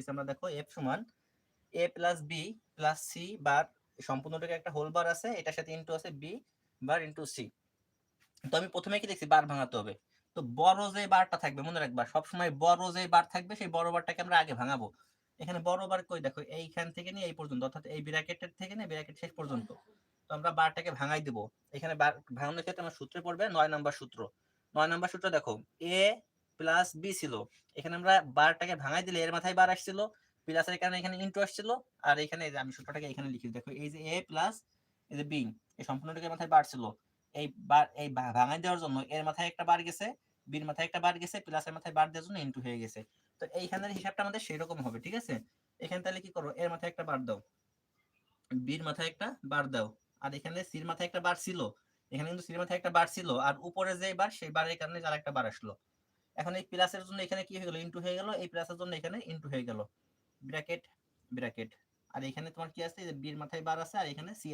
দিছি আমরা, দেখো এফ সমান A plus B plus C bar, সম্পূর্ণটাকে একটা হোল বার আছে, এটার সাথে ইনটু আছে বি বার ইনটু সি। তো আমি প্রথমে কি দেখছি, বার ভাঙাতে হবে। তো বড় যে বারটা থাকবে, মনে রাখবা সবসময় বড় যে বার থাকবে সেই বড় বারটাকে আমরা আগে ভাঙাবো। এখানে বড় বার কই, দেখো এইখান থেকে নিয়ে এই পর্যন্ত, অর্থাৎ এই ব্র্যাকেটের থেকে নিয়ে ব্র্যাকেট শেষ পর্যন্ত। তো আমরা বারটাকে ভাঙাই দিব। এখানে বার ভাঙানোর ক্ষেত্রে আমার সূত্রে পড়বে 9 নাম্বার সূত্র। 9 নাম্বার সূত্র দেখো, এ প্লাস বি ছিল, এখানে আমরা বারটাকে ভাঙাই দিলে এর মাথায় বার আসছিল, প্লাসের কারণে এখানে ইনটু আসছিল, আর এখানে আমি সূত্রটাকে এখানে লিখি, দেখো এই যে এ প্লাস এই যে বি, এই সম্পূর্ণটাকে মাথায় বার ছিল, এই বার এই ভাঙাই দেওয়ার জন্য এর মাথায় একটা বার গেছে, বির মাথায় একটা বার গেছে, প্লাসের মাথায় বার দেওয়ার জন্য ইনটু হয়ে গেছে। তো এইখানের হিসাবটা আমাদের সেরকম হবে, ঠিক আছে। এখানে তাহলে কি করো, এর মাথায় একটা বার দাও, বির মাথায় একটা বার দাও, আর এখানে সির মাথায় একটা বার ছিল, এখানে কিন্তু সির মাথায় একটা বার ছিল, আর উপরে যে বার সেই বারের কারণে আর একটা বার আসলো। এখন এই প্লাসের জন্য এখানে কি হয়ে গেল, ইনটু হয়ে গেল, এই প্লাসের জন্য এখানে ইনটু হয়ে গেল, ব্র্যাকেট ব্র্যাকেট। আর এখানে তোমার কি আছে, বির মাথায় বার আছে আর এখানে সি